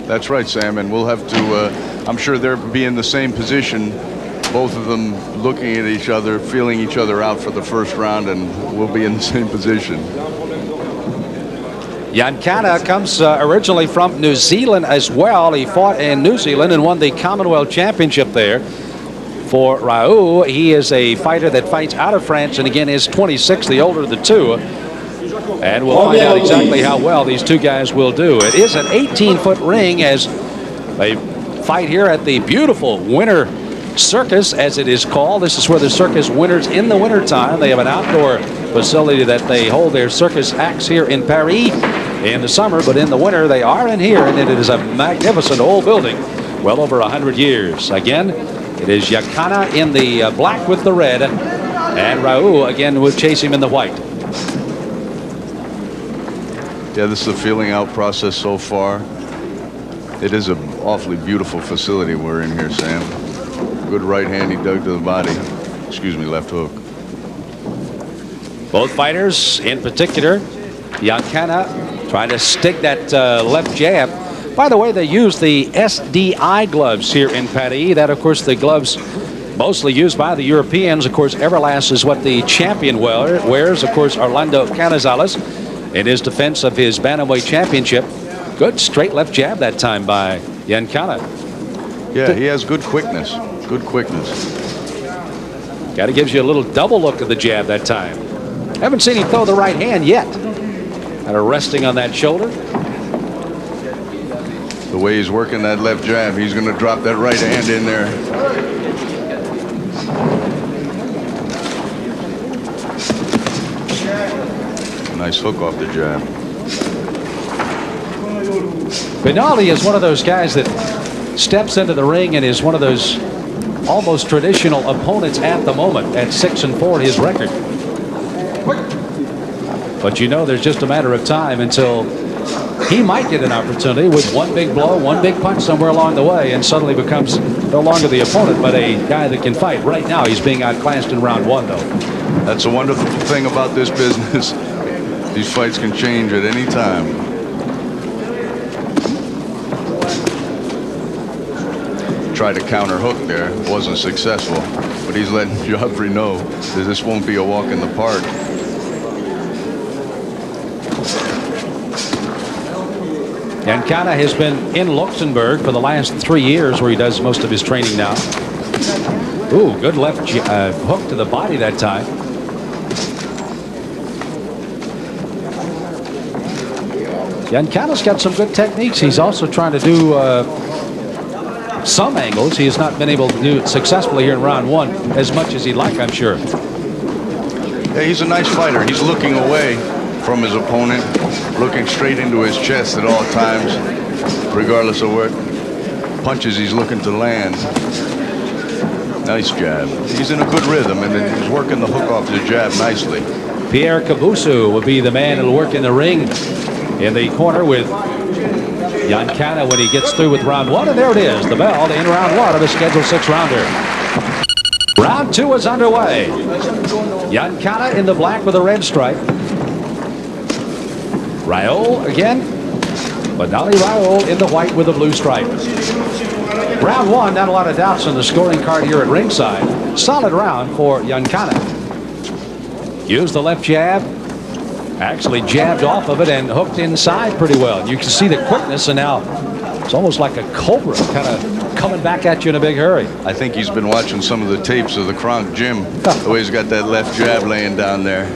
That's right, Sam, and we'll have to, I'm sure they'll be in the same position, both of them looking at each other, feeling each other out for the first round, and we'll be in the same position. Giancana comes originally from New Zealand as well. He fought in New Zealand and won the Commonwealth Championship there. For Raul, he is a fighter that fights out of France, and again is 26, the older of the two. And we'll find out exactly how well these two guys will do. It is an 18-foot ring as they fight here at the beautiful Winter Circus, as it is called. This is where the circus winners in the wintertime. They have an outdoor facility that they hold their circus acts here in Paris in the summer, but in the winter they are in here, and it is a magnificent old building, well over 100 years. Again, it is Giancana in the black with the red, and Raul again would chase him in the white. Yeah, this is the feeling out process so far. It is an awfully beautiful facility we're in here, Sam. Good right hand he dug to the body. Excuse me, left hook. Both fighters, in particular, Giancana trying to stick that left jab. By the way, they use the SDI gloves here in Paris. That, of course, the gloves mostly used by the Europeans. Of course, Everlast is what the champion wears. Of course, Orlando Canizales in his defense of his Bantamweight championship. Good straight left jab that time by Giancana. Yeah, he has good quickness. Good quickness. Kind of gives you a little double look at the jab that time. Haven't seen him throw the right hand yet. Kind of resting on that shoulder. The way he's working that left jab, he's going to drop that right hand in there. Nice hook off the jab. Benali is one of those guys that steps into the ring and is one of those almost traditional opponents at the moment. At 6-4, his record. But you know, there's just a matter of time until he might get an opportunity with one big blow, one big punch somewhere along the way, and suddenly becomes no longer the opponent, but a guy that can fight. Right now, he's being outclassed in round one, though. That's a wonderful thing about this business. These fights can change at any time. Tried to counter hook there, wasn't successful, but he's letting Joffrey know that this won't be a walk in the park. Giancana has been in Luxembourg for the last 3 years, where he does most of his training now. Ooh, good left hook to the body that time. Giancana's got some good techniques. He's also trying to do some angles. He has not been able to do it successfully here in round one as much as he'd like, I'm sure. Yeah, he's a nice fighter. He's looking away from his opponent, looking straight into his chest at all times, regardless of what punches he's looking to land. Nice jab. He's in a good rhythm, and he's working the hook off the jab nicely. Pierre Cabusu will be the man that'll work in the ring in the corner with Giancana when he gets through with round one. And there it is, the bell to end round one of the scheduled 6-rounder. Round two is underway. Giancana in the black with a red stripe. Raul again, Benali Raul in the white with a blue stripe. Round one, not a lot of doubts on the scoring card here at ringside. Solid round for Giancana. Used the left jab, actually jabbed off of it and hooked inside pretty well. You can see the quickness, and now it's almost like a cobra kind of coming back at you in a big hurry. I think he's been watching some of the tapes of the Kronk gym. The way he's got that left jab laying down there,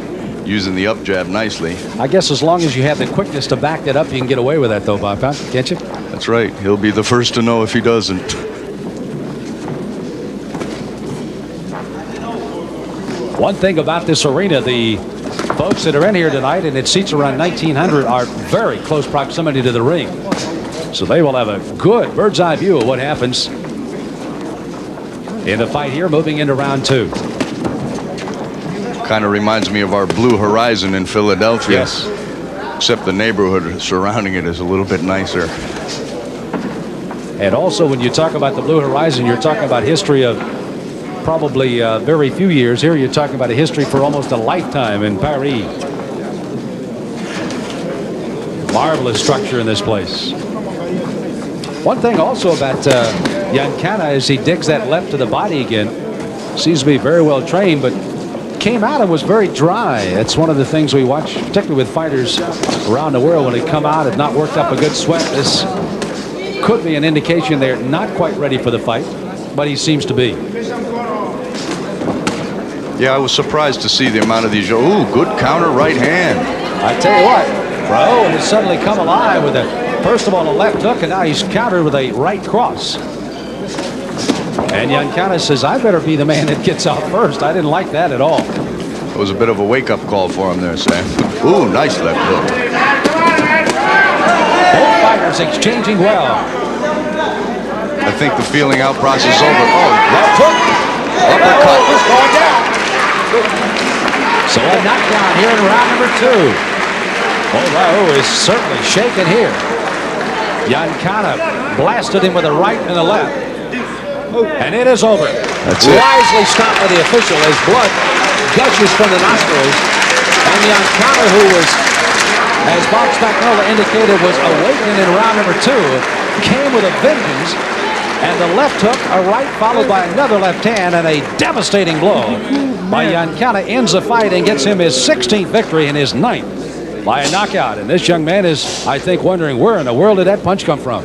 using the up jab nicely. I guess as long as you have the quickness to back that up, you can get away with that, though, Bob, can't you? That's right. He'll be the first to know if he doesn't. One thing about this arena, the folks that are in here tonight, and it seats around 1,900, are very close proximity to the ring. So they will have a good bird's eye view of what happens in the fight here, moving into round two. Kind of reminds me of our Blue Horizon in Philadelphia. Yes. Except the neighborhood surrounding it is a little bit nicer. And also, when you talk about the Blue Horizon, you're talking about history of probably very few years. Here you're talking about a history for almost a lifetime in Paris. Marvelous structure in this place. One thing also about Yankana is he digs that left to the body again. Seems to be very well trained, but came out and was very dry. That's one of the things we watch, particularly with fighters around the world. When they come out and not worked up a good sweat, this could be an indication they're not quite ready for the fight, but he seems to be. Yeah, I was surprised to see the amount of these. Ooh, good counter right hand. I tell you what, Raul has suddenly come alive with first of all a left hook, and now he's countered with a right cross. And Yankana says, I better be the man that gets out first. I didn't like that at all. It was a bit of a wake-up call for him there, Sam. Ooh, nice left hook. Both fighters exchanging well. I think the feeling out process is over. Oh, Left hook. uppercut. Is going down. So a knockdown here in round number 2. Oh, Raul is certainly shaken here. Yankana blasted him with a right and a left. And it is over. That's it. Wisely stopped by the official as blood gushes from the nostrils. And Yankana, who was, as Bob Spagnola indicated, was awakened in round number 2, came with a vengeance. And the left hook, a right followed by another left hand, and a devastating blow by Yankana ends the fight and gets him his 16th victory and his 9th by a knockout. And this young man is, I think, wondering where in the world did that punch come from?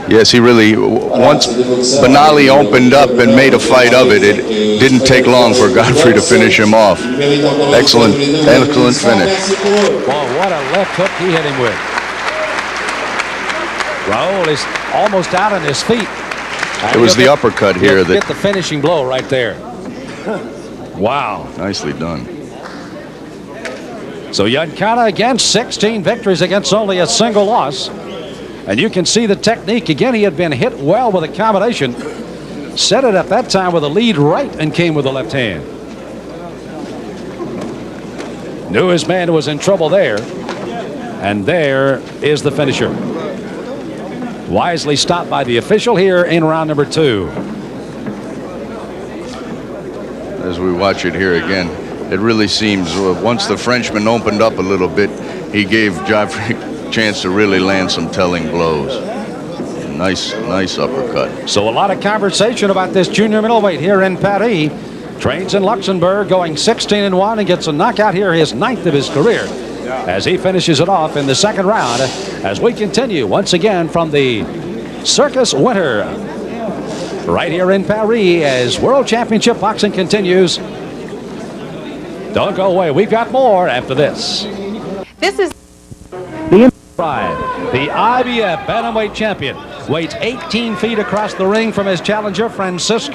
Yes, he really, once Benali opened up and made a fight of it, it didn't take long for Godfrey to finish him off. Excellent, excellent finish. Well, what a left hook he hit him with. Raul is almost out on his feet. It was the uppercut here that... Get the finishing blow right there. Wow. Nicely done. So Yankana again, 16 victories against only a single loss. And you can see the technique. Again, he had been hit well with a combination. Set it up that time with a lead right and came with the left hand. Knew his man was in trouble there. And there is the finisher. Wisely stopped by the official here in round number 2. As we watch it here again, it really seems once the Frenchman opened up a little bit, he gave Godfrey a chance to really land some telling blows. Nice uppercut. So a lot of conversation about this junior middleweight here in Paris. Trains in Luxembourg, going 16-1 and gets a knockout here, his 9th of his career, as he finishes it off in the second round. As we continue once again from the Circus Winter right here in Paris as World Championship Boxing continues. Don't go away. We've got more after this. This is The IBF Bantamweight champion waits 18 feet across the ring from his challenger, Francisco